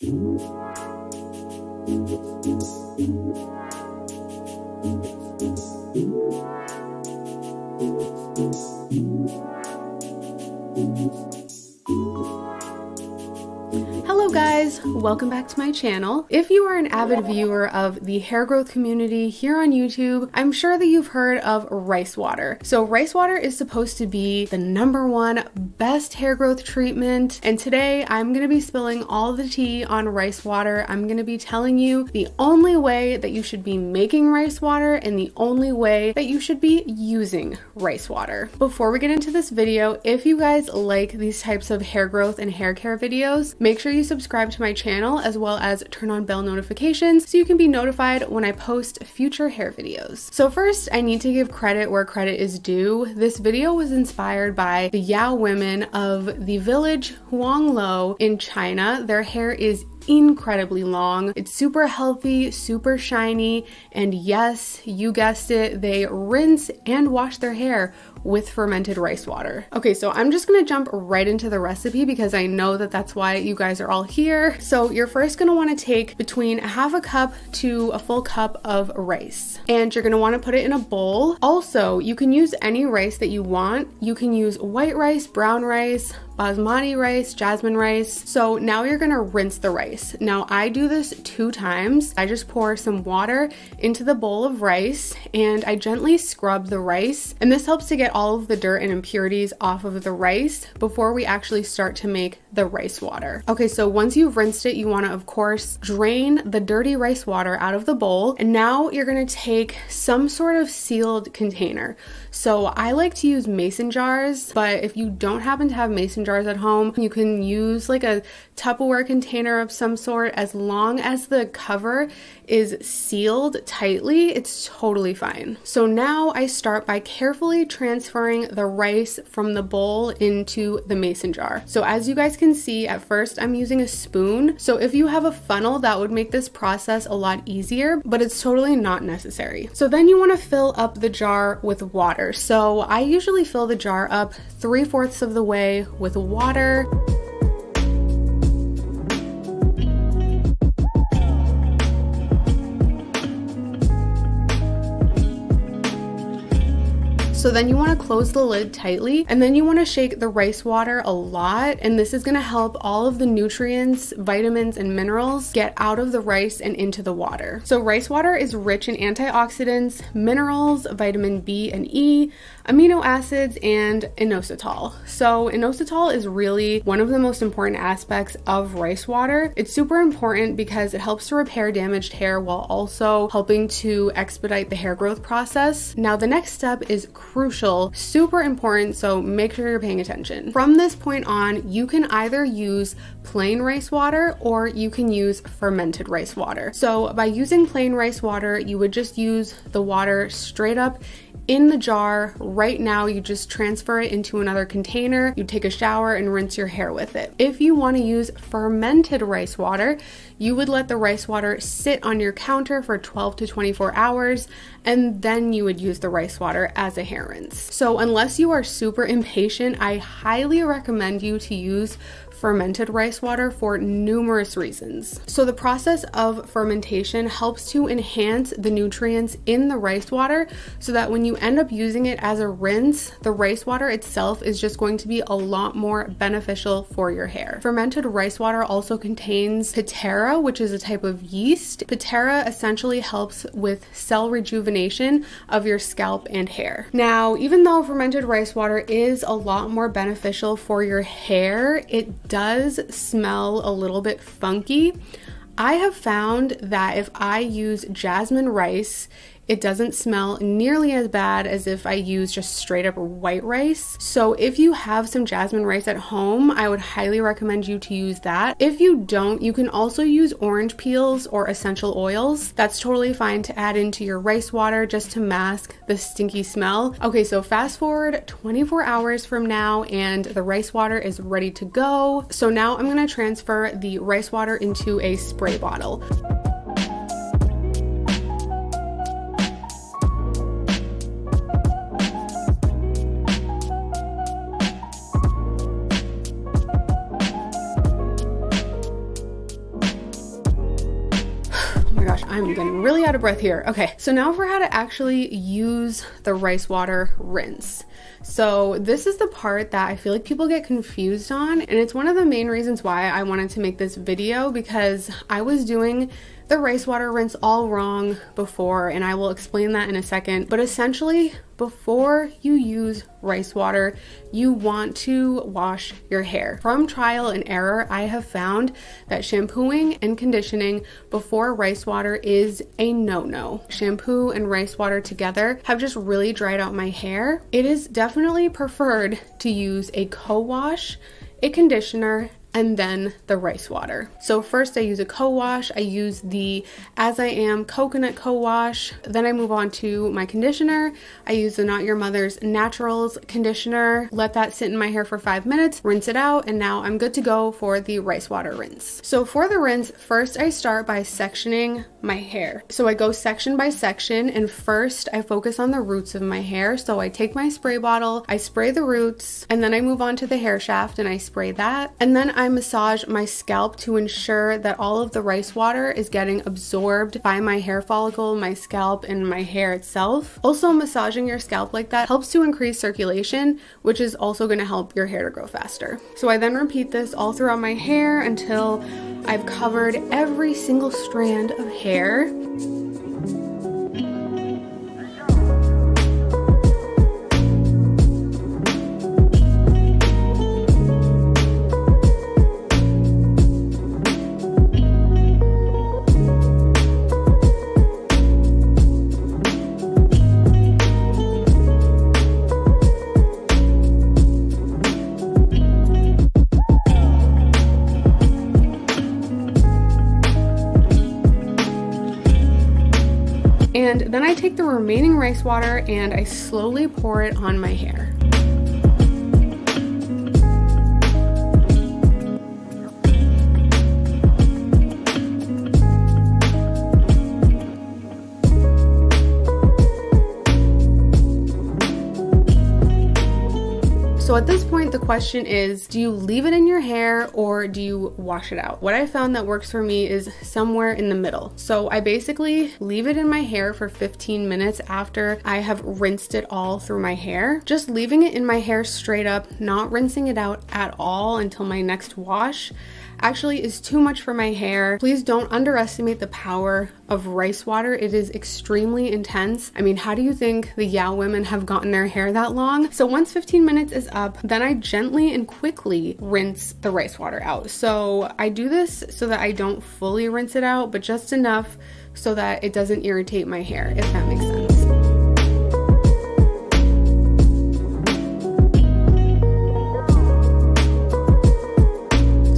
Hello guys, welcome back to my channel. If you are an avid viewer of the hair growth community here on YouTube, I'm sure that you've heard of rice water. So rice water is supposed to be the #1 best hair growth treatment, and today I'm going to be spilling all the tea on rice water. I'm going to be telling you the only way that you should be making rice water and the only way that you should be using rice water. Before we get into this video, if you guys like these types of hair growth and hair care videos, make sure you subscribe to my channel as well as turn on bell notifications so you can be notified when I post future hair videos. So first, I need to give credit where credit is due. This video was inspired by the Yao women of the village Huanglo in China. Their hair is incredibly long. It's super healthy, super shiny, and yes, you guessed it, they rinse and wash their hair with fermented rice water. Okay, so I'm just gonna jump right into the recipe because I know that that's why you guys are all here. So you're first gonna wanna take between 1/2 cup to a full cup of rice, and you're gonna wanna put it in a bowl. Also, you can use any rice that you want. You can use white rice, brown rice, basmati rice, jasmine rice. So now you're gonna rinse the rice. Now I do this 2 times. I just pour some water into the bowl of rice and I gently scrub the rice. And this helps to get all of the dirt and impurities off of the rice before we actually start to make the rice water. Okay, so once you've rinsed it, you wanna, of course, drain the dirty rice water out of the bowl. And now you're gonna take some sort of sealed container. So I like to use mason jars, but if you don't happen to have mason jars at home, you can use like a Tupperware container of some sort. As long as the cover is sealed tightly, it's totally fine. So now I start by carefully transferring the rice from the bowl into the mason jar. So as you guys can see, at first I'm using a spoon. So if you have a funnel, that would make this process a lot easier, but it's totally not necessary. So then you want to fill up the jar with water. So I usually fill the jar up 3/4 of the way with water. So then you want to close the lid tightly, and then you want to shake the rice water a lot, and this is going to help all of the nutrients, vitamins, and minerals get out of the rice and into the water. So rice water is rich in antioxidants, minerals, vitamin B and E, amino acids, and inositol. So inositol is really one of the most important aspects of rice water. It's super important because it helps to repair damaged hair while also helping to expedite the hair growth process. Now the next step is crucial, super important, so make sure you're paying attention. From this point on, you can either use plain rice water or you can use fermented rice water. So by using plain rice water, you would just use the water straight up in the jar. Right now, you just transfer it into another container, you take a shower and rinse your hair with it. If you want to use fermented rice water, you would let the rice water sit on your counter for 12 to 24 hours, and then you would use the rice water as a hair rinse. So unless you are super impatient, I highly recommend you to use fermented rice water for numerous reasons. So the process of fermentation helps to enhance the nutrients in the rice water so that when you end up using it as a rinse, the rice water itself is just going to be a lot more beneficial for your hair. Fermented rice water also contains Pitera, which is a type of yeast. Pitera essentially helps with cell rejuvenation of your scalp and hair. Now, even though fermented rice water is a lot more beneficial for your hair, it does smell a little bit funky. I have found that if I use jasmine rice, it doesn't smell nearly as bad as if I use just straight up white rice. So if you have some jasmine rice at home, I would highly recommend you to use that. If you don't, you can also use orange peels or essential oils. That's totally fine to add into your rice water just to mask the stinky smell. Okay, so fast forward 24 hours from now and the rice water is ready to go. So now I'm gonna transfer the rice water into a spray bottle. I'm getting really out of breath here. Okay, so now for how to actually use the rice water rinse. So this is the part that I feel like people get confused on, and it's one of the main reasons why I wanted to make this video, because I was doing the rice water rinse all wrong before, and I will explain that in a second. But essentially, before you use rice water, you want to wash your hair. From trial and error, I have found that shampooing and conditioning before rice water is a no-no. Shampoo and rice water together have just really dried out my hair. It is definitely preferred to use a co-wash, a conditioner, and then the rice water. So first I use a co-wash. I use the As I Am Coconut Co-Wash. Then I move on to my conditioner. I use the Not Your Mother's Naturals conditioner. Let that sit in my hair for 5 minutes, rinse it out, and now I'm good to go for the rice water rinse. So for the rinse, first I start by sectioning my hair. So I go section by section, and first I focus on the roots of my hair. So I take my spray bottle, I spray the roots, and then I move on to the hair shaft and I spray that. And then I massage my scalp to ensure that all of the rice water is getting absorbed by my hair follicle, my scalp, and my hair itself. Also, massaging your scalp like that helps to increase circulation, which is also going to help your hair to grow faster. So I then repeat this all throughout my hair until I've covered every single strand of hair. And then I take the remaining rice water and I slowly pour it on my hair. So at this point, the question is, do you leave it in your hair or do you wash it out? What I found that works for me is somewhere in the middle. So I basically leave it in my hair for 15 minutes after I have rinsed it all through my hair. Just leaving it in my hair straight up, not rinsing it out at all until my next wash, actually is too much for my hair. Please don't underestimate the power of rice water. It is extremely intense. I mean, how do you think the Yao women have gotten their hair that long? So once 15 minutes is up, then I gently and quickly rinse the rice water out. So I do this so that I don't fully rinse it out, but just enough so that it doesn't irritate my hair, if that makes sense.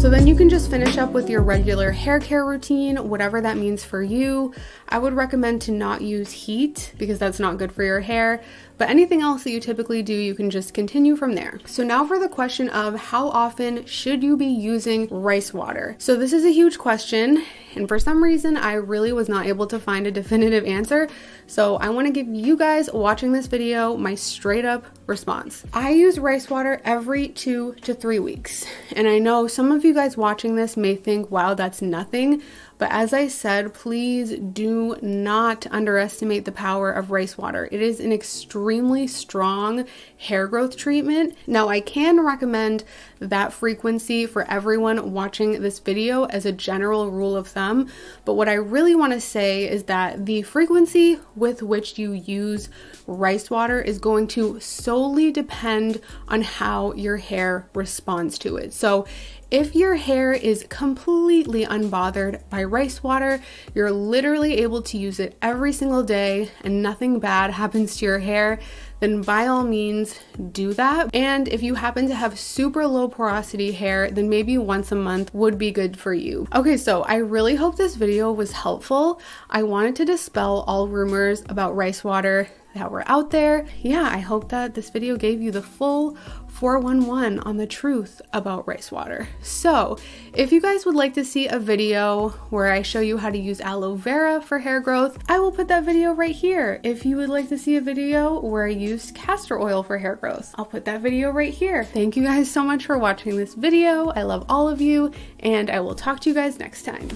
So then you can just finish up with your regular hair care routine, whatever that means for you. I would recommend to not use heat because that's not good for your hair, but anything else that you typically do, you can just continue from there. So now for the question of how often should you be using rice water? So this is a huge question, and for some reason, I really was not able to find a definitive answer. So I want to give you guys watching this video my straight up response. I use rice water every 2 to 3 weeks. And I know some of you guys watching this may think, wow, that's nothing. But as I said, please do not underestimate the power of rice water. It is an extremely strong hair growth treatment. Now, I can recommend that frequency for everyone watching this video as a general rule of thumb. But what I really want to say is that the frequency with which you use rice water is going to solely depend on how your hair responds to it. So if your hair is completely unbothered by rice water, you're literally able to use it every single day and nothing bad happens to your hair, then by all means do that. And if you happen to have super low porosity hair, then maybe once a month would be good for you. Okay, so I really hope this video was helpful. I wanted to dispel all rumors about rice water that were out there. Yeah, I hope that this video gave you the full 411 on the truth about rice water. So if you guys would like to see a video where I show you how to use aloe vera for hair growth, I will put that video right here. If you would like to see a video where I used castor oil for hair growth, I'll put that video right here. Thank you guys so much for watching this video. I love all of you, and I will talk to you guys next time.